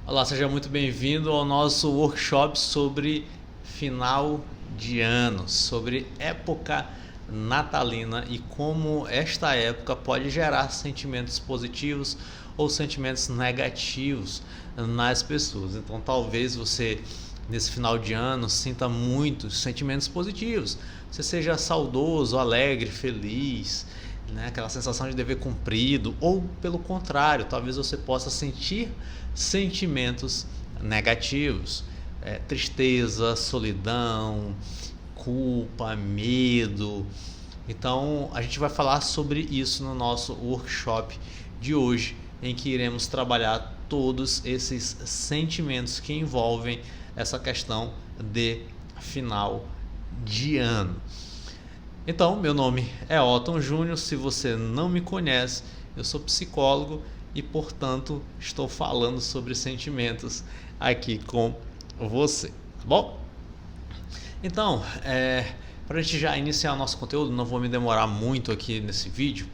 Olá, seja muito bem-vindo ao nosso workshop sobre final de ano, sobre época natalina e como esta época pode gerar sentimentos positivos ou sentimentos negativos nas pessoas. Então, talvez você nesse final de ano sinta muitos sentimentos positivos. Você seja saudoso, alegre, feliz, né? Aquela sensação de dever cumprido, ou pelo contrário, talvez você possa sentir sentimentos negativos, tristeza, solidão, culpa, medo. Então a gente vai falar sobre isso no nosso workshop de hoje, em que iremos trabalhar todos esses sentimentos que envolvem essa questão de final de ano. Então, meu nome é Otton Júnior, se você não me conhece, eu sou psicólogo e, portanto, estou falando sobre sentimentos aqui com você, tá bom? Então, para a gente já iniciar o nosso conteúdo, não vou me demorar muito aqui nesse vídeo.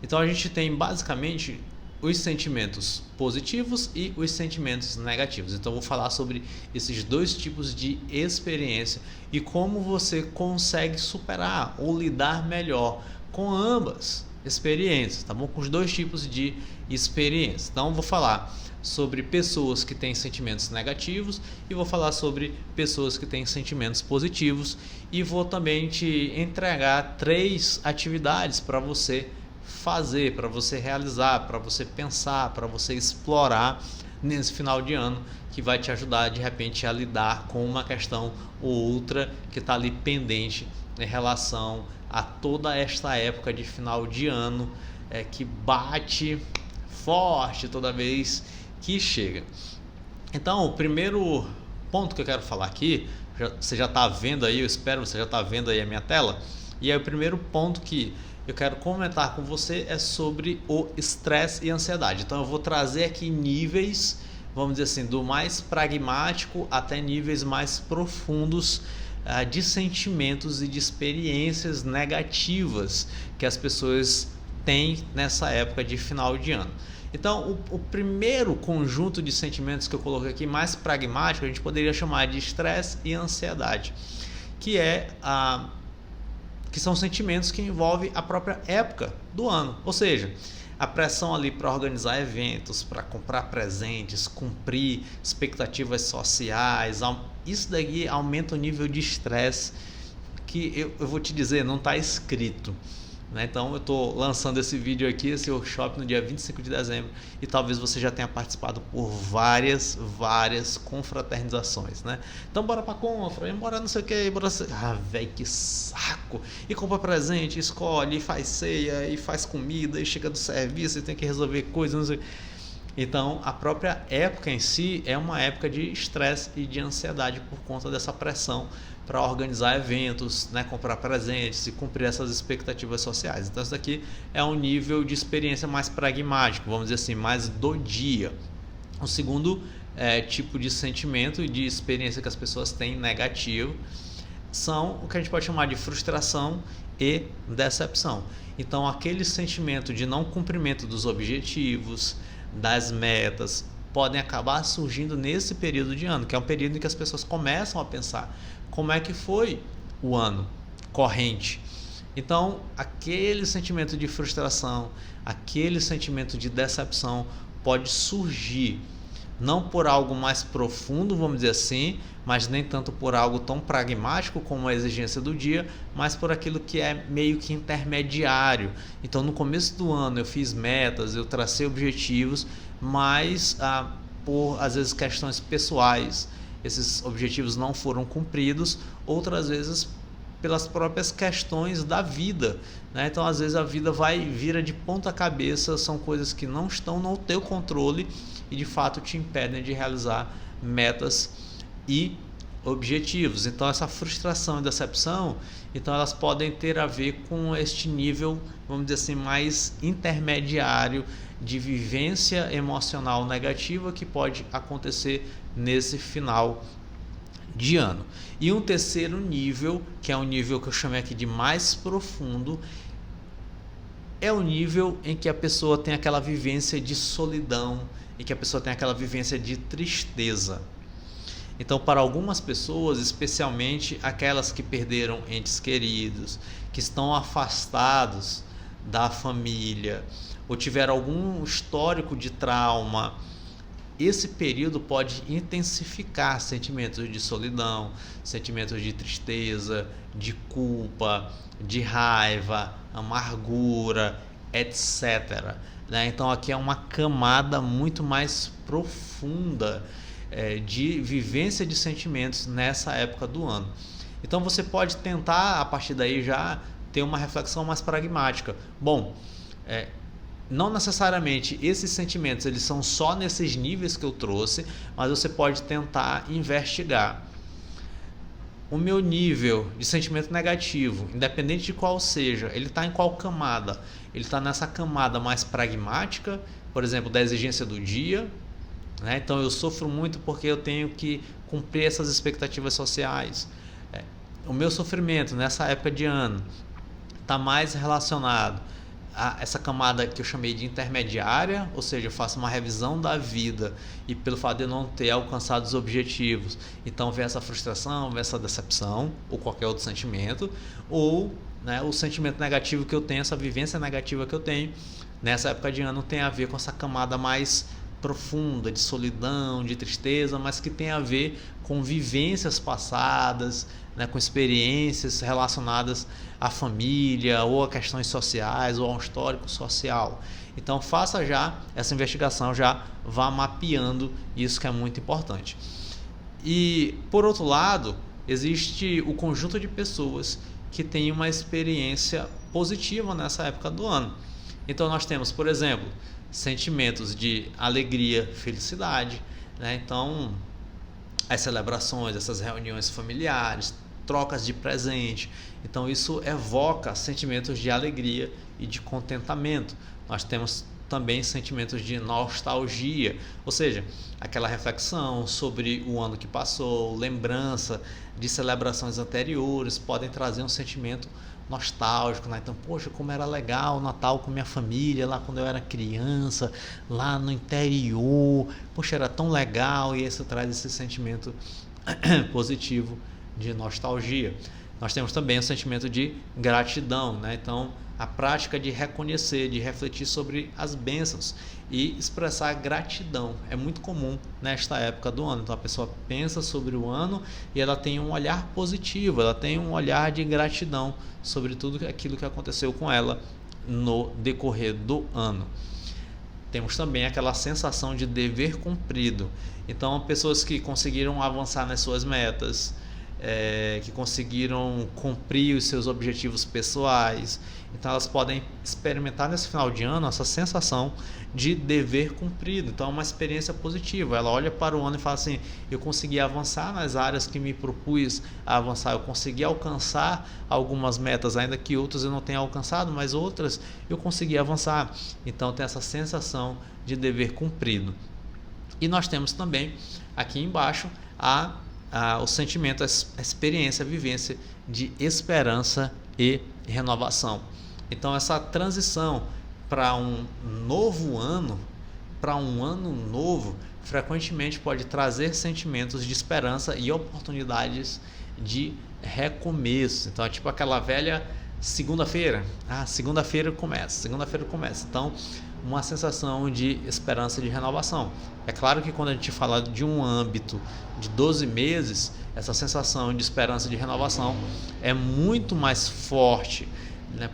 Então, a gente tem basicamente os sentimentos positivos e os sentimentos negativos. Então, eu vou falar sobre esses dois tipos de experiência e como você consegue superar ou lidar melhor com ambas experiências, tá bom? Com os dois tipos de experiência. Então, eu vou falar sobre pessoas que têm sentimentos negativos e vou falar sobre pessoas que têm sentimentos positivos e vou também te entregar 3 atividades para você fazer, para você realizar, para você pensar, para você explorar nesse final de ano, que vai te ajudar de repente a lidar com uma questão ou outra que está ali pendente em relação a toda esta época de final de ano que bate forte toda vez que chega. Então, o primeiro ponto que eu quero falar aqui, você já está vendo aí, eu espero que você já está vendo aí a minha tela, e aí o primeiro ponto que eu quero comentar com você é sobre o estresse e ansiedade. Então eu vou trazer aqui níveis, vamos dizer assim, do mais pragmático até níveis mais profundos de sentimentos e de experiências negativas que as pessoas têm nessa época de final de ano. Então, o primeiro conjunto de sentimentos que eu coloquei aqui, mais pragmático, a gente poderia chamar de estresse e ansiedade, que são sentimentos que envolvem a própria época do ano, ou seja, a pressão ali para organizar eventos, para comprar presentes, cumprir expectativas sociais. Isso daqui aumenta o nível de estresse que eu vou te dizer, não está escrito. Então eu estou lançando esse vídeo aqui, esse workshop no dia 25 de dezembro e talvez você já tenha participado por várias confraternizações, né? Então bora pra confra, bora não sei o que, bora... velho, que saco! E compra presente, escolhe, e faz ceia, e faz comida, e chega do serviço, e tem que resolver coisas, não sei. Então a própria época em si é uma época de estresse e de ansiedade por conta dessa pressão para organizar eventos, né, comprar presentes e cumprir essas expectativas sociais. Então isso daqui é um nível de experiência mais pragmático, vamos dizer assim, mais do dia. O segundo tipo de sentimento e de experiência que as pessoas têm negativo são o que a gente pode chamar de frustração e decepção. Então aquele sentimento de não cumprimento dos objetivos, das metas, podem acabar surgindo nesse período de ano, que é um período em que as pessoas começam a pensar como é que foi o ano corrente. Então, aquele sentimento de frustração, aquele sentimento de decepção pode surgir não por algo mais profundo, vamos dizer assim, mas nem tanto por algo tão pragmático como a exigência do dia, mas por aquilo que é meio que intermediário. Então, no começo do ano eu fiz metas, eu tracei objetivos, mas por às vezes questões pessoais, esses objetivos não foram cumpridos, outras vezes pelas próprias questões da vida, né? Então às vezes a vida vira de ponta cabeça, são coisas que não estão no teu controle e de fato te impedem de realizar metas e objetivos. Então essa frustração e decepção, então elas podem ter a ver com este nível, vamos dizer assim, mais intermediário de vivência emocional negativa que pode acontecer nesse final de ano. E um terceiro nível, que é um nível que eu chamei aqui de mais profundo, é o nível em que a pessoa tem aquela vivência de solidão, em que a pessoa tem aquela vivência de tristeza. Então, para algumas pessoas, especialmente aquelas que perderam entes queridos, que estão afastados da família ou tiveram algum histórico de trauma, esse período pode intensificar sentimentos de solidão, sentimentos de tristeza, de culpa, de raiva, amargura, etc. Então aqui é uma camada muito mais profunda de vivência de sentimentos nessa época do ano. Então você pode tentar, a partir daí, já ter uma reflexão mais pragmática. Bom, não necessariamente esses sentimentos eles são só nesses níveis que eu trouxe, mas você pode tentar investigar. O meu nível de sentimento negativo, independente de qual seja, ele está em qual camada? Ele está nessa camada mais pragmática, por exemplo, da exigência do dia, né? Então eu sofro muito porque eu tenho que cumprir essas expectativas sociais. O meu sofrimento nessa época de ano está mais relacionado a essa camada que eu chamei de intermediária, ou seja, eu faço uma revisão da vida e pelo fato de eu não ter alcançado os objetivos, então vem essa frustração, vem essa decepção ou qualquer outro sentimento, ou o sentimento negativo que eu tenho, essa vivência negativa que eu tenho nessa época de ano tem a ver com essa camada mais profunda de solidão, de tristeza, mas que tem a ver com vivências passadas, com experiências relacionadas à família ou a questões sociais ou a um histórico social. Então faça já essa investigação, já vá mapeando isso, que é muito importante. E por outro lado, existe o conjunto de pessoas que tem uma experiência positiva nessa época do ano. Então nós temos, por exemplo, sentimentos de alegria, felicidade, Então as celebrações, essas reuniões familiares, trocas de presente, então isso evoca sentimentos de alegria e de contentamento. Nós temos também sentimentos de nostalgia, ou seja, aquela reflexão sobre o ano que passou, lembrança de celebrações anteriores, podem trazer um sentimento nostálgico, Então, poxa, como era legal o Natal com minha família, lá quando eu era criança, lá no interior, poxa, era tão legal, e isso traz esse sentimento positivo de nostalgia. Nós temos também o sentimento de gratidão, Então, a prática de reconhecer, de refletir sobre as bênçãos e expressar gratidão é muito comum nesta época do ano. Então a pessoa pensa sobre o ano e ela tem um olhar positivo, ela tem um olhar de gratidão sobre tudo aquilo que aconteceu com ela no decorrer do ano. Temos também aquela sensação de dever cumprido. Então pessoas que conseguiram avançar nas suas metas, que conseguiram cumprir os seus objetivos pessoais, então elas podem experimentar nesse final de ano essa sensação de dever cumprido. Então é uma experiência positiva, ela olha para o ano e fala assim: eu consegui avançar nas áreas que me propus a avançar, eu consegui alcançar algumas metas, ainda que outras eu não tenha alcançado, mas outras eu consegui avançar. Então tem essa sensação de dever cumprido. E nós temos também aqui embaixo o sentimento, a experiência, a vivência de esperança e renovação. Então essa transição para um novo ano, para um ano novo, frequentemente pode trazer sentimentos de esperança e oportunidades de recomeço. Então é tipo aquela velha segunda-feira, segunda-feira começa. Então uma sensação de esperança e de renovação. É claro que quando a gente fala de um âmbito de 12 meses, essa sensação de esperança e de renovação é muito mais forte,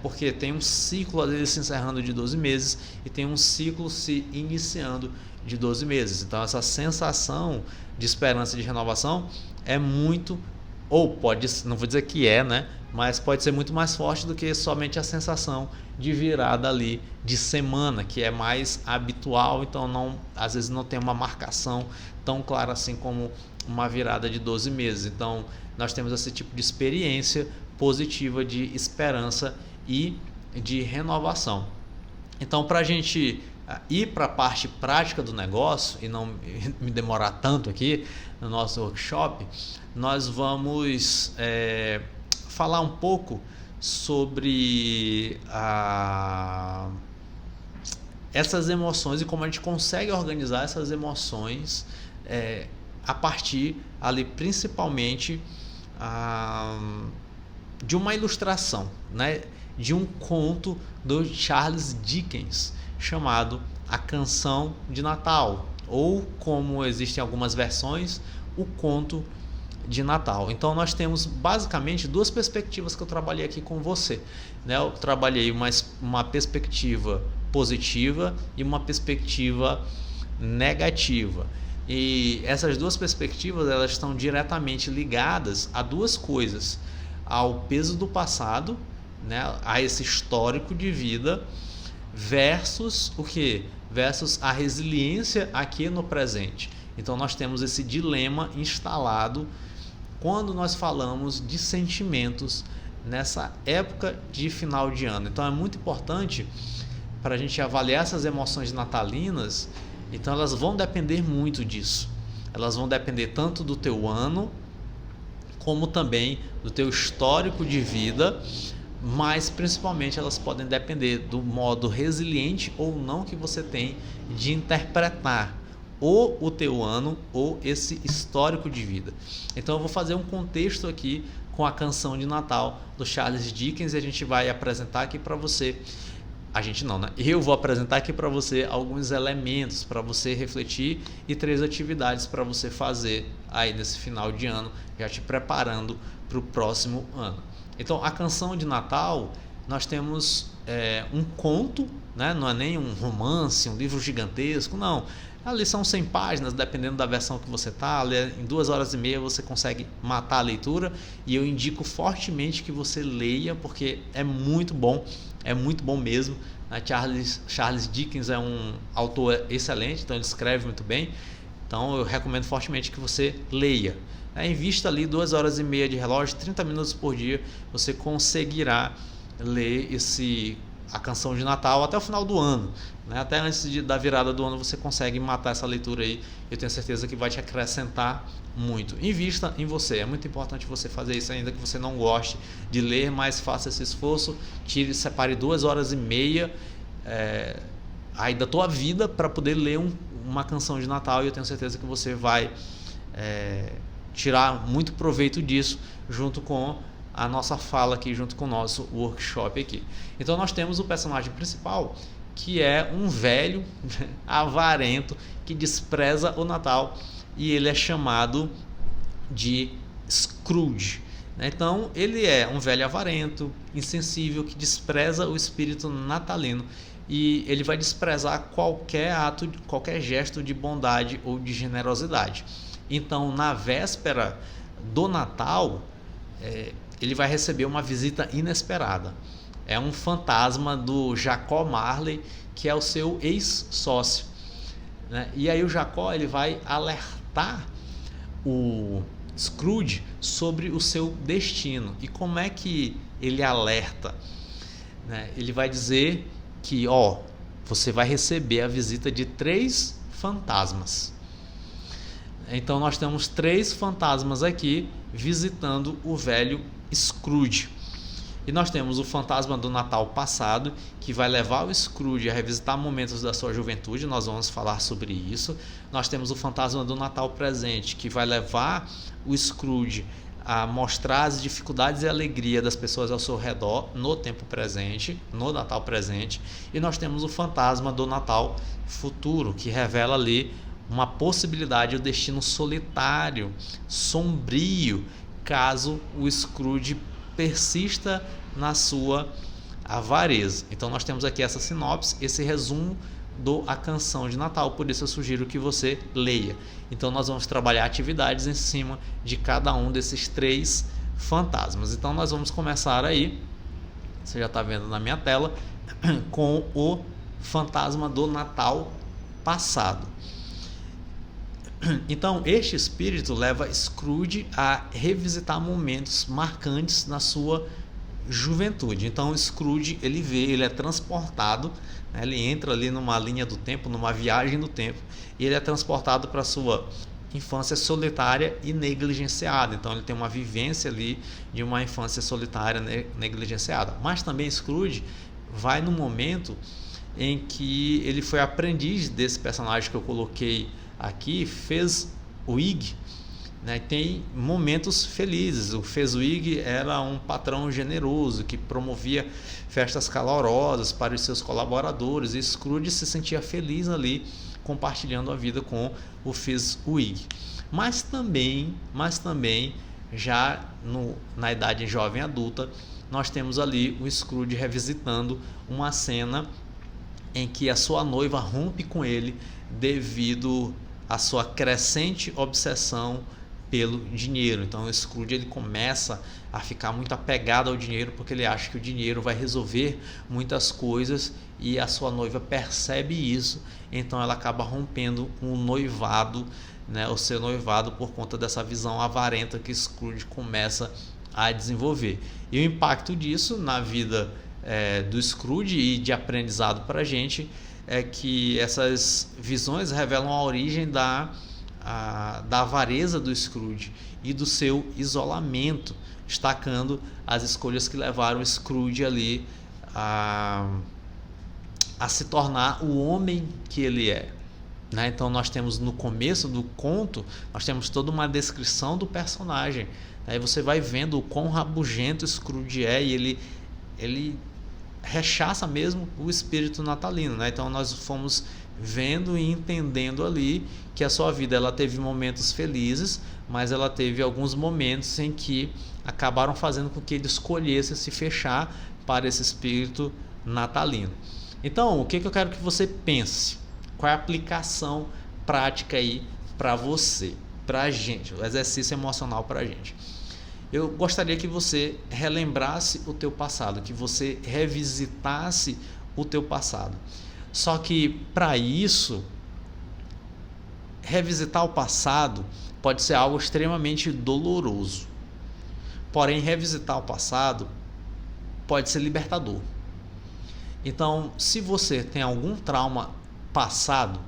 porque tem um ciclo às vezes se encerrando de 12 meses e tem um ciclo se iniciando de 12 meses. Então essa sensação de esperança e de renovação é muito, ou pode, não vou dizer que mas pode ser muito mais forte do que somente a sensação de virada ali de semana, que é mais habitual. Então às vezes não tem uma marcação tão clara assim como uma virada de 12 meses. Então nós temos esse tipo de experiência positiva de esperança e de renovação. Então, para a gente ir para a parte prática do negócio e não me demorar tanto aqui no nosso workshop, nós vamos falar um pouco sobre essas emoções e como a gente consegue organizar essas emoções a partir ali principalmente de uma ilustração, né, de um conto do Charles Dickens chamado A Canção de Natal, ou como existem algumas versões, o Conto de Natal. Então nós temos basicamente duas perspectivas que eu trabalhei aqui com você, né? Eu trabalhei uma perspectiva positiva e uma perspectiva negativa. E essas duas perspectivas, elas estão diretamente ligadas a duas coisas: ao peso do passado, né, a esse histórico de vida, versus o que? Versus a resiliência aqui no presente. Então nós temos esse dilema instalado quando nós falamos de sentimentos nessa época de final de ano. Então é muito importante para a gente avaliar essas emoções natalinas. Então elas vão depender muito disso. Elas vão depender tanto do teu ano, como também do teu histórico de vida, mas principalmente elas podem depender do modo resiliente ou não que você tem de interpretar ou o teu ano ou esse histórico de vida. Então eu vou fazer um contexto aqui com a Canção de Natal do Charles Dickens e a gente vai apresentar aqui para você. A gente não, né? Eu vou apresentar aqui para você alguns elementos para você refletir e 3 atividades para você fazer aí nesse final de ano, já te preparando para o próximo ano. Então, a Canção de Natal, nós temos um conto, né? Não é nem um romance, um livro gigantesco, não. Ali são 100 páginas, dependendo da versão que você está. Em 2 horas e meia você consegue matar a leitura, e eu indico fortemente que você leia, porque é muito bom mesmo. Charles Dickens é um autor excelente, então ele escreve muito bem. Então eu recomendo fortemente que você leia. Invista ali 2 horas e meia de relógio, 30 minutos por dia, você conseguirá ler a Canção de Natal até o final do ano, né? Até antes da virada do ano você consegue matar essa leitura aí. Eu tenho certeza que vai te acrescentar muito. Invista em você, é muito importante você fazer isso, ainda que você não goste de ler, mas faça esse esforço, separe 2 horas e meia aí da tua vida para poder ler uma canção de Natal, e eu tenho certeza que você vai tirar muito proveito disso, junto com a nossa fala aqui, junto com o nosso workshop aqui. Então nós temos o personagem principal, que é um velho avarento que despreza o Natal, e ele é chamado de Scrooge. Então ele é um velho avarento, insensível, que despreza o espírito natalino, e ele vai desprezar qualquer ato, qualquer gesto de bondade ou de generosidade. Então, na véspera do Natal, ele vai receber uma visita inesperada. É um fantasma do Jacó Marley, que é o seu ex-sócio, né? E aí o Jacó, ele vai alertar o Scrooge sobre o seu destino. E como é que ele alerta, né? Ele vai dizer que você vai receber a visita de 3 fantasmas. Então nós temos 3 fantasmas aqui visitando o velho Scrooge. E nós temos o fantasma do Natal passado, que vai levar o Scrooge a revisitar momentos da sua juventude. Nós vamos falar sobre isso. Nós temos o fantasma do Natal presente, que vai levar o Scrooge a mostrar as dificuldades e alegria das pessoas ao seu redor no tempo presente, no Natal presente. E nós temos o fantasma do Natal futuro, que revela ali uma possibilidade, o destino solitário, sombrio, caso o Scrooge persista na sua avareza. Então nós temos aqui essa sinopse, esse resumo A Canção de Natal, por isso eu sugiro que você leia. Então nós vamos trabalhar atividades em cima de cada um desses 3 fantasmas. Então nós vamos começar aí, você já está vendo na minha tela, com o fantasma do Natal passado. Então este espírito leva Scrooge a revisitar momentos marcantes na sua juventude. Então Scrooge, ele é transportado, né? Ele entra ali numa linha do tempo, numa viagem do tempo, e ele é transportado para a sua infância solitária e negligenciada. Então ele tem uma vivência ali de uma infância solitária negligenciada. Mas também Scrooge vai no momento em que ele foi aprendiz desse personagem que eu coloquei aqui, Fezziwig, né? Tem momentos felizes. O Fezziwig era um patrão generoso que promovia festas calorosas para os seus colaboradores, e Scrooge se sentia feliz ali compartilhando a vida com o Fezziwig. Mas também já na idade jovem adulta, nós temos ali o Scrooge revisitando uma cena em que a sua noiva rompe com ele devido à sua crescente obsessão pelo dinheiro. Então o Scrooge ele começa a ficar muito apegado ao dinheiro, porque ele acha que o dinheiro vai resolver muitas coisas, e a sua noiva percebe isso, então ela acaba rompendo um noivado, né, o seu noivado, por conta dessa visão avarenta que Scrooge começa a desenvolver. E o impacto disso na vida do Scrooge e de aprendizado para a gente é que essas visões revelam a origem da avareza do Scrooge e do seu isolamento, destacando as escolhas que levaram o Scrooge ali a se tornar o homem que ele é, né? Então nós temos no começo do conto, nós temos toda uma descrição do personagem. Aí você vai vendo o quão rabugento o Scrooge é, e ele rechaça mesmo o espírito natalino, né? Então nós fomos vendo e entendendo ali que a sua vida ela teve momentos felizes, mas ela teve alguns momentos em que acabaram fazendo com que ele escolhesse se fechar para esse espírito natalino. Então, o que eu quero que você pense? Qual é a aplicação prática aí para você, para a gente, o exercício emocional para a gente? Eu gostaria que você relembrasse o teu passado, que você revisitasse o teu passado. Só que para isso, revisitar o passado pode ser algo extremamente doloroso. Porém, revisitar o passado pode ser libertador. Então, se você tem algum trauma passado,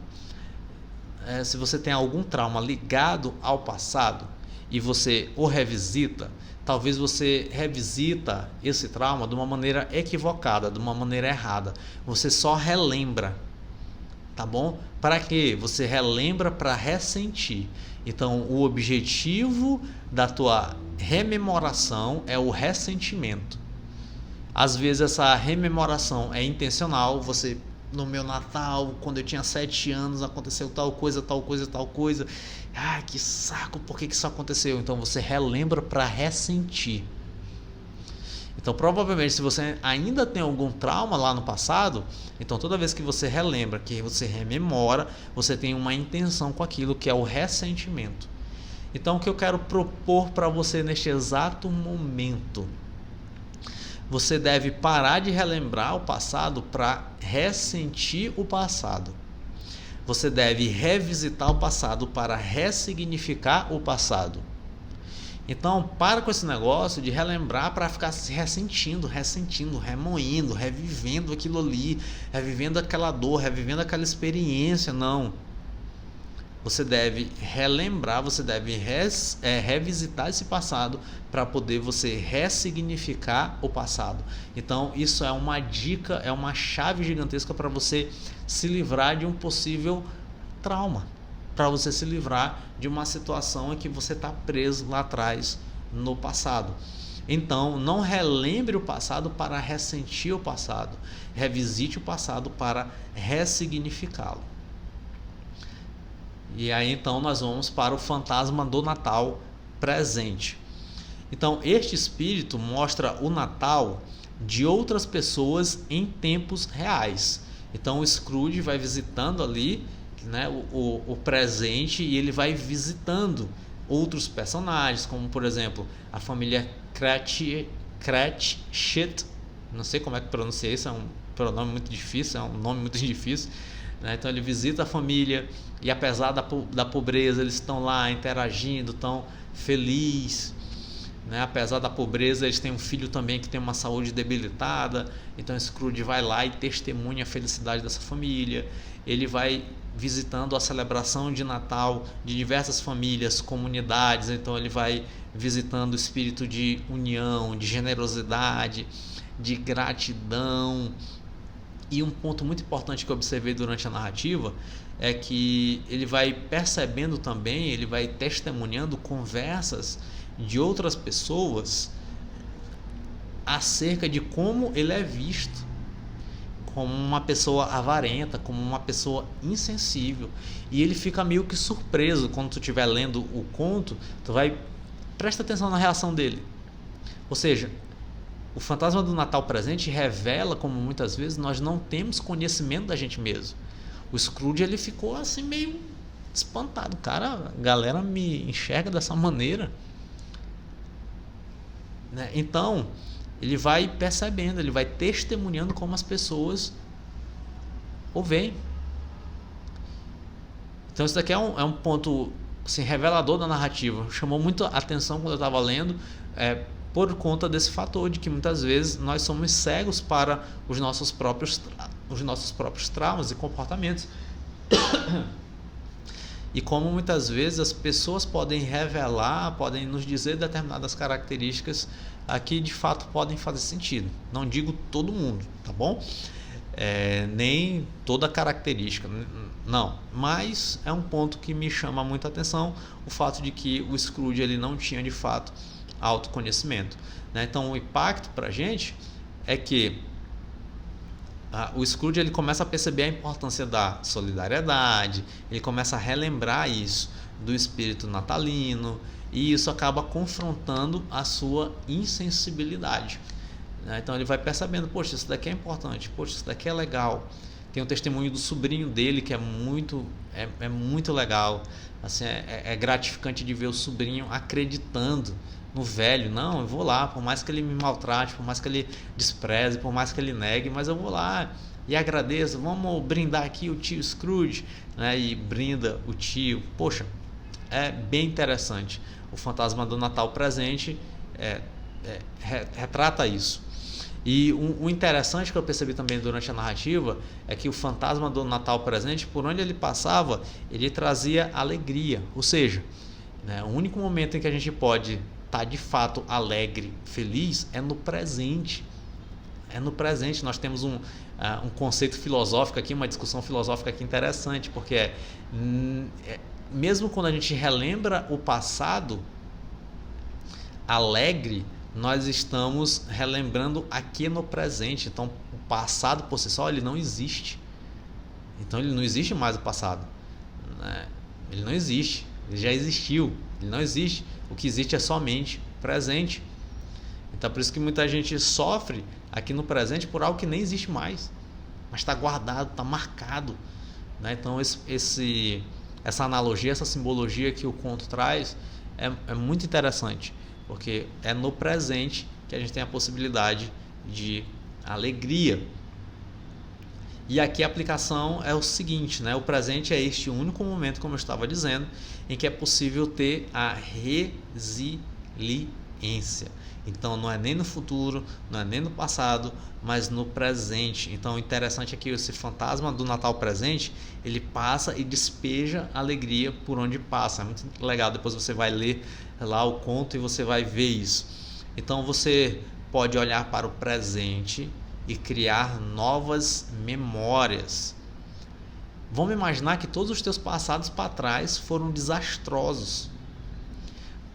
se você tem algum trauma ligado ao passado e você o revisita, talvez você revisita esse trauma de uma maneira equivocada, de uma maneira errada. Você só relembra, tá bom? Para quê? Você relembra para ressentir. Então, o objetivo da tua rememoração é o ressentimento. Às vezes essa rememoração é intencional. Você, no meu Natal, quando eu tinha 7 anos, aconteceu tal coisa. Ah, que saco, por que isso aconteceu? Então você relembra para ressentir. Então provavelmente, se você ainda tem algum trauma lá no passado, então toda vez que você relembra, que você rememora, você tem uma intenção com aquilo, que é o ressentimento. Então o que eu quero propor para você neste exato momento: você deve parar de relembrar o passado para ressentir o passado. Você deve revisitar o passado para ressignificar o passado. Então, para com esse negócio de relembrar para ficar se ressentindo, remoendo, revivendo aquilo ali, revivendo aquela dor, revivendo aquela experiência. Não. Você deve relembrar, você deve revisitar esse passado para poder você ressignificar o passado. Então, isso é uma dica, é uma chave gigantesca para você se livrar de um possível trauma, para você se livrar de uma situação em que você está preso lá atrás no passado. Então, não relembre o passado para ressentir o passado, revisite o passado para ressignificá-lo. E aí então nós vamos para o fantasma do Natal presente. Então este espírito mostra o Natal de outras pessoas em tempos reais. Então o Scrooge vai visitando ali, né, o presente, e ele vai visitando outros personagens, como por exemplo a família Cratchit, não sei como é que pronuncia isso, é um pronome muito difícil, é um nome muito difícil. Então ele visita a família e, apesar da pobreza, eles estão lá interagindo, estão felizes, né? Apesar da pobreza, eles têm um filho também que tem uma saúde debilitada. Então Scrooge vai lá e testemunha a felicidade dessa família. Ele vai visitando a celebração de Natal de diversas famílias, comunidades. Então ele vai visitando o espírito de união, de generosidade, de gratidão. E um ponto muito importante que eu observei durante a narrativa é que ele vai percebendo também, ele vai testemunhando conversas de outras pessoas acerca de como ele é visto, como uma pessoa avarenta, como uma pessoa insensível. E ele fica meio que surpreso quando tu estiver lendo o conto, presta atenção na reação dele. Ou seja, o fantasma do Natal presente revela como muitas vezes nós não temos conhecimento da gente mesmo. O Scrooge, ele ficou assim meio espantado. Cara, a galera me enxerga dessa maneira, né? Então ele vai percebendo, ele vai testemunhando como as pessoas o veem. Então isso daqui é um ponto assim, revelador da narrativa. Chamou muito a atenção quando eu estava lendo, por conta desse fator de que muitas vezes nós somos cegos para os nossos próprios traumas e comportamentos. E como muitas vezes as pessoas podem revelar, podem nos dizer determinadas características que de fato podem fazer sentido. Não digo todo mundo, tá bom? Nem toda característica, não. Mas é um ponto que me chama muita atenção, o fato de que o Scrooge ele não tinha de fato autoconhecimento, né? Então o impacto para a gente é que o Scrooge ele começa a perceber a importância da solidariedade, ele começa a relembrar isso do espírito natalino, e isso acaba confrontando a sua insensibilidade, né? Então ele vai percebendo, poxa, isso daqui é importante, poxa, isso daqui é legal. Tem o testemunho do sobrinho dele que é muito legal, assim, é gratificante de ver o sobrinho acreditando no velho. Não, eu vou lá, por mais que ele me maltrate, por mais que ele despreze, por mais que ele negue, mas eu vou lá e agradeço. Vamos brindar aqui o tio Scrooge, né? E brinda o tio. Poxa, é bem interessante. O fantasma do Natal presente retrata isso. E o interessante que eu percebi também durante a narrativa é que o fantasma do Natal presente, por onde ele passava, ele trazia alegria. Ou seja, né, o único momento em que a gente pode estar de fato alegre, feliz, é no presente. É no presente. Nós temos um conceito filosófico aqui, uma discussão filosófica aqui interessante, porque mesmo quando a gente relembra o passado alegre, nós estamos relembrando aqui no presente. Então o passado por si só ele não existe. Então ele não existe mais o passado, né? Ele não existe, ele já existiu, ele não existe. O que existe é somente o presente. Então por isso que muita gente sofre aqui no presente por algo que nem existe mais, mas está guardado, está marcado, né? Então essa analogia, essa simbologia que o conto traz é muito interessante, porque é no presente que a gente tem a possibilidade de alegria. E aqui a aplicação é o seguinte, né? O presente é este único momento, como eu estava dizendo, em que é possível ter a resiliência. Então não é nem no futuro, não é nem no passado, mas no presente. Então o interessante é que esse fantasma do Natal presente, ele passa e despeja alegria por onde passa. É muito legal, depois você vai ler lá o conto e você vai ver isso. Então você pode olhar para o presente e criar novas memórias. Vamos imaginar que todos os teus passados para trás foram desastrosos.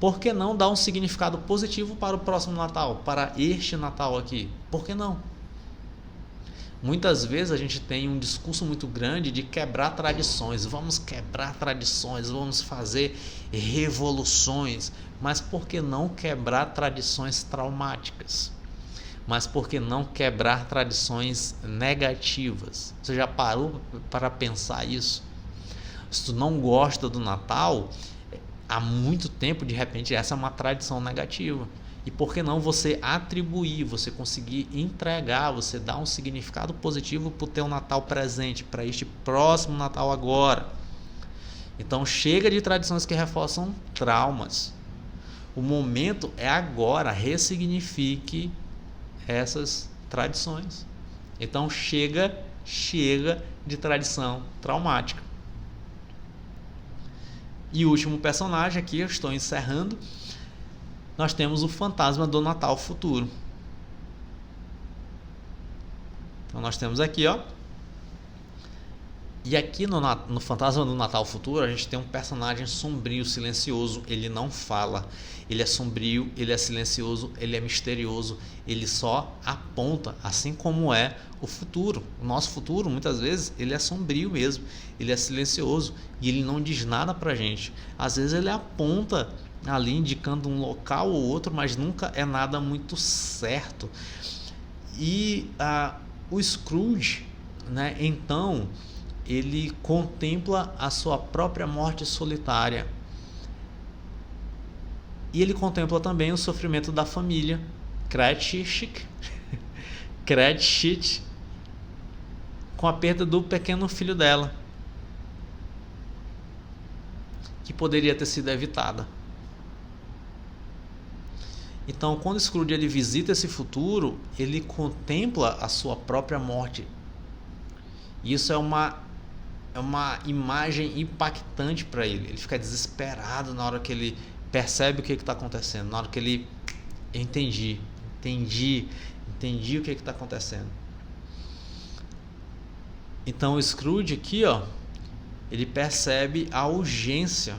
Por que não dar um significado positivo para o próximo Natal, para este Natal aqui? Por que não? Muitas vezes a gente tem um discurso muito grande de quebrar tradições. Vamos quebrar tradições, vamos fazer revoluções. Mas por que não quebrar tradições traumáticas? Mas por que não quebrar tradições negativas? Você já parou para pensar isso? Se tu não gosta do Natal, há muito tempo, de repente, essa é uma tradição negativa. E por que não você atribuir, você conseguir entregar, você dar um significado positivo para o teu Natal presente, para este próximo Natal agora? Então chega de tradições que reforçam traumas. O momento é agora, ressignifique essas tradições. Então chega de tradição traumática. E o último personagem aqui, eu estou encerrando, nós temos o fantasma do Natal futuro. Então nós temos aqui, ó. E aqui no Fantasma do Natal Futuro, a gente tem um personagem sombrio, silencioso. Ele não fala, ele é sombrio, ele é silencioso, ele é misterioso. Ele só aponta, assim como é o futuro. O nosso futuro, muitas vezes, ele é sombrio mesmo. Ele é silencioso e ele não diz nada pra gente. Às vezes ele aponta ali, indicando um local ou outro, mas nunca é nada muito certo. E o Scrooge, né, então, ele contempla a sua própria morte solitária. E ele contempla também o sofrimento da família Cratchit com a perda do pequeno filho dela, que poderia ter sido evitada. Então, quando Scrooge ele visita esse futuro, ele contempla a sua própria morte. Isso é uma imagem impactante para ele. Ele fica desesperado na hora que ele percebe o que está acontecendo, na hora que ele entendi o que está acontecendo. Então o Scrooge aqui, ó, ele percebe a urgência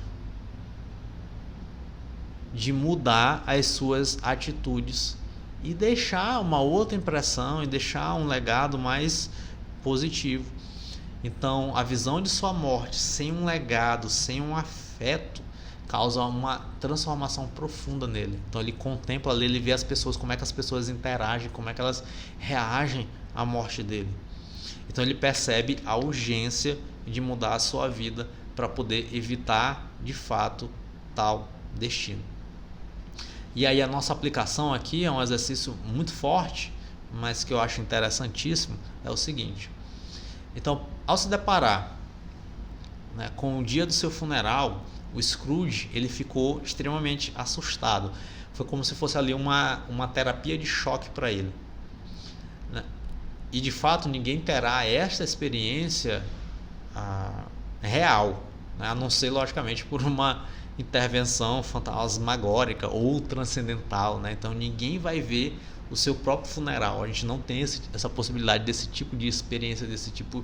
de mudar as suas atitudes e deixar uma outra impressão e deixar um legado mais positivo. Então, a visão de sua morte sem um legado, sem um afeto, causa uma transformação profunda nele. Então, ele contempla ali, ele vê as pessoas, como é que as pessoas interagem, como é que elas reagem à morte dele. Então, ele percebe a urgência de mudar a sua vida para poder evitar, de fato, tal destino. E aí, a nossa aplicação aqui é um exercício muito forte, mas que eu acho interessantíssimo, é o seguinte. Então, ao se deparar, né, com o dia do seu funeral, o Scrooge ele ficou extremamente assustado. Foi como se fosse ali uma terapia de choque para ele, né? E de fato ninguém terá esta experiência real, né, a não ser logicamente por uma intervenção fantasmagórica ou transcendental, né? Então ninguém vai ver o seu próprio funeral. A gente não tem essa possibilidade desse tipo de experiência, desse tipo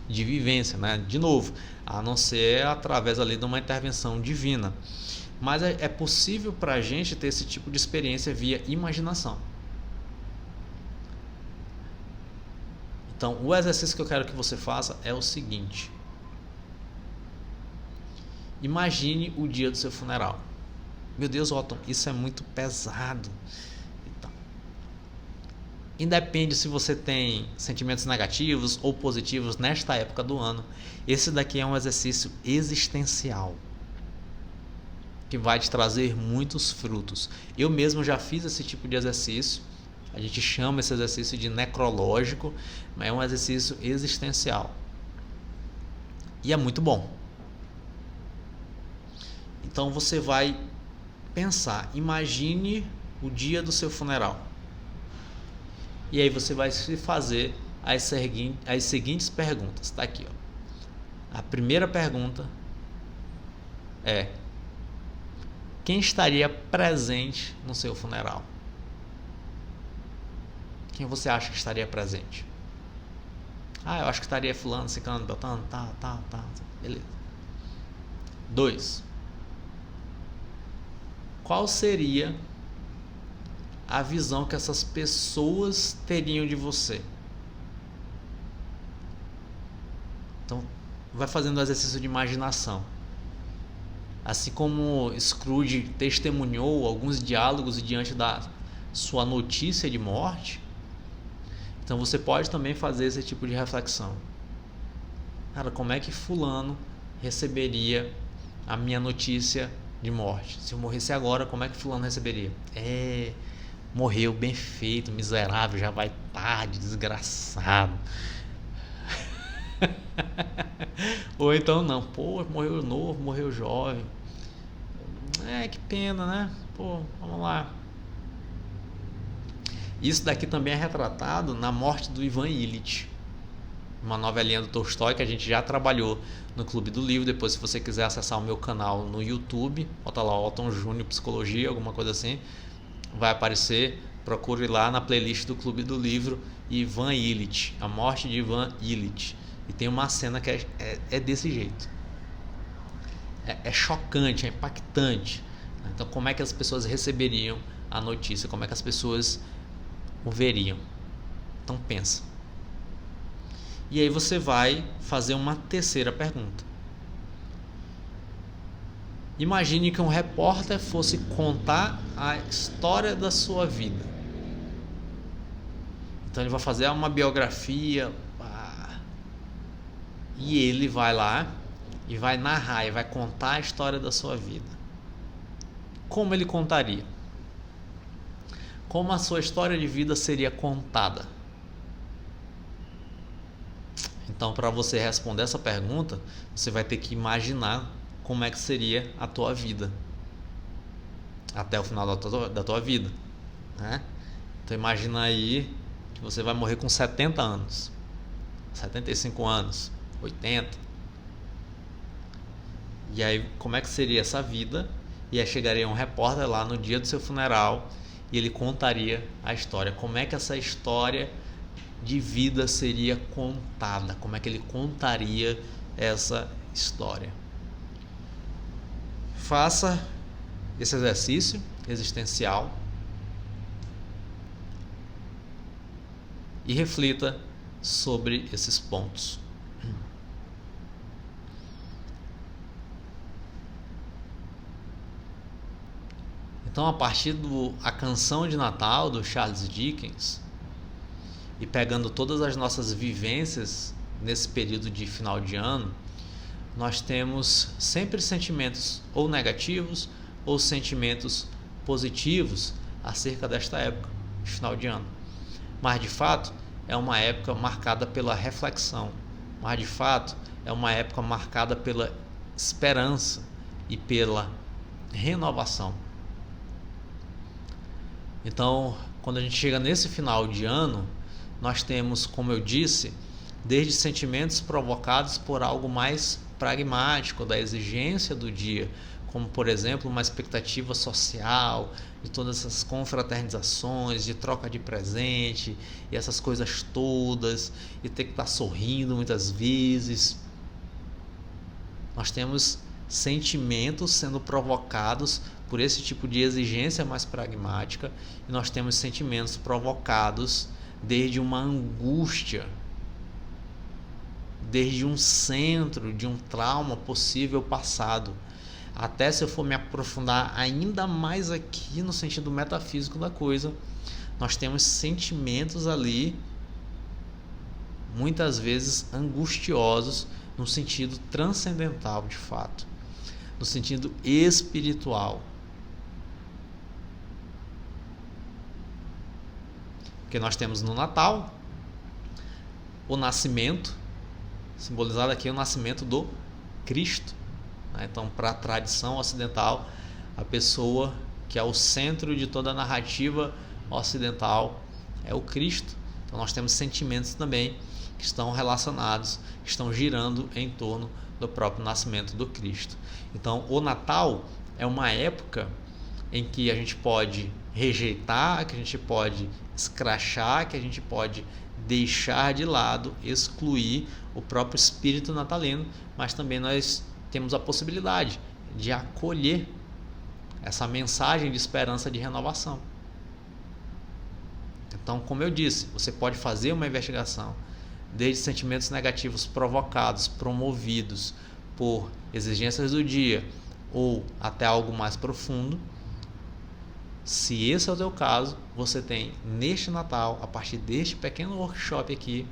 de vivência, né? De novo, a não ser através ali de uma intervenção divina. Mas é possível para a gente ter esse tipo de experiência via imaginação. Então, o exercício que eu quero que você faça é o seguinte: imagine o dia do seu funeral. Meu Deus, Otton, isso é muito pesado. Independe se você tem sentimentos negativos ou positivos nesta época do ano. Esse daqui é um exercício existencial que vai te trazer muitos frutos. Eu mesmo já fiz esse tipo de exercício. A gente chama esse exercício de necrológico, mas é um exercício existencial. E é muito bom. Então você vai pensar, imagine o dia do seu funeral. E aí você vai se fazer as seguintes perguntas. Está aqui, ó. A primeira pergunta é: quem estaria presente no seu funeral? Quem você acha que estaria presente? Eu acho que estaria fulano, ciclano, beltrano, tá. Beleza. 2. Qual seria a visão que essas pessoas teriam de você? Então, vai fazendo o exercício de imaginação. Assim como Scrooge testemunhou alguns diálogos diante da sua notícia de morte, então você pode também fazer esse tipo de reflexão. Cara, como é que fulano receberia a minha notícia de morte? Se eu morresse agora, como é que fulano receberia? Morreu bem feito, miserável, já vai tarde, desgraçado. Ou então não, morreu novo, morreu jovem. Que pena, né? Vamos lá. Isso daqui também é retratado na morte do Ivan Illich. uma novelinha do Tolstói que a gente já trabalhou no Clube do Livro. Depois, se você quiser acessar o meu canal no YouTube, bota lá Otton Júnior Psicologia, alguma coisa assim, vai aparecer. Procure lá na playlist do Clube do Livro Ivan Illich, A Morte de Ivan Illich. E tem uma cena que é desse jeito. É chocante, é impactante. Então, como é que as pessoas receberiam a notícia? Como é que as pessoas o veriam? Então, pensa. E aí você vai fazer uma terceira pergunta. Imagine que um repórter fosse contar a história da sua vida. Então ele vai fazer uma biografia e ele vai lá e vai narrar e vai contar a história da sua vida. Como ele contaria? Como a sua história de vida seria contada? Então, para você responder essa pergunta, você vai ter que imaginar como é que seria a tua vida até o final da tua vida, né? Então imagina aí que você vai morrer com 70 anos, 75 anos, 80. E aí como é que seria essa vida? E aí chegaria um repórter lá no dia do seu funeral e ele contaria a história. Como é que essa história de vida seria contada? Como é que ele contaria essa história? Faça esse exercício existencial e reflita sobre esses pontos. Então, a partir A Canção de Natal, do Charles Dickens, e pegando todas as nossas vivências nesse período de final de ano, nós temos sempre sentimentos ou negativos ou sentimentos positivos acerca desta época de final de ano. Mas de fato é uma época marcada pela reflexão, mas de fato é uma época marcada pela esperança e pela renovação. Então, quando a gente chega nesse final de ano, nós temos, como eu disse, desde sentimentos provocados por algo mais pragmático, da exigência do dia, como por exemplo uma expectativa social, de todas essas confraternizações, de troca de presente e essas coisas todas, e ter que estar sorrindo muitas vezes. Nós temos sentimentos sendo provocados por esse tipo de exigência mais pragmática, e nós temos sentimentos provocados desde uma angústia, desde um centro de um trauma possível passado. Até se eu for me aprofundar ainda mais aqui no sentido metafísico da coisa, nós temos sentimentos ali, muitas vezes angustiosos, no sentido transcendental de fato, no sentido espiritual. Porque nós temos no Natal o nascimento, simbolizado aqui o nascimento do Cristo. Então, para a tradição ocidental, a pessoa que é o centro de toda a narrativa ocidental é o Cristo. Então, nós temos sentimentos também que estão relacionados, que estão girando em torno do próprio nascimento do Cristo. Então, o Natal é uma época em que a gente pode rejeitar, que a gente pode escrachar, que a gente pode deixar de lado, excluir o próprio espírito natalino, mas também nós temos a possibilidade de acolher essa mensagem de esperança, de renovação. Então, como eu disse, você pode fazer uma investigação desde sentimentos negativos provocados, promovidos por exigências do dia ou até algo mais profundo. Se esse é o teu caso, você tem neste Natal, a partir deste pequeno workshop aqui,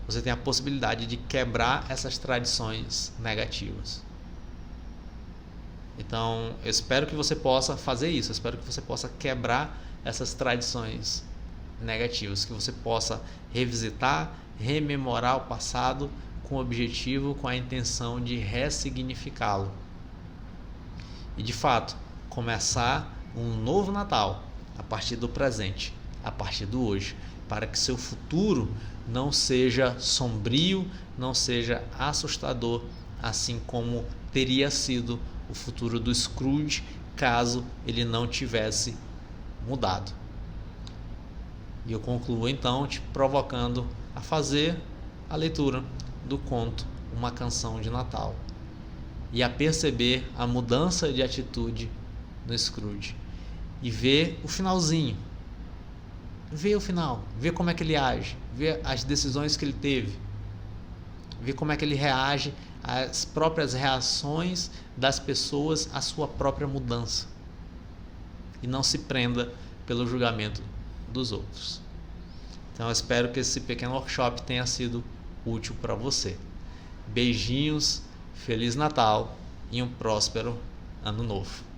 você tem a possibilidade de quebrar essas tradições negativas. Então, eu espero que você possa fazer isso, eu espero que você possa quebrar essas tradições negativas, que você possa revisitar, rememorar o passado com o objetivo, com a intenção de ressignificá-lo. E de fato, começar um novo Natal a partir do presente, a partir do hoje, para que seu futuro não seja sombrio, não seja assustador, assim como teria sido o futuro do Scrooge caso ele não tivesse mudado. E eu concluo então te provocando a fazer a leitura do conto Uma Canção de Natal e a perceber a mudança de atitude no Scrooge e ver o finalzinho. Vê o final, vê como é que ele age, vê as decisões que ele teve, vê como é que ele reage às próprias reações das pessoas à sua própria mudança. E não se prenda pelo julgamento dos outros. Então eu espero que esse pequeno workshop tenha sido útil para você. Beijinhos, Feliz Natal e um próspero Ano Novo.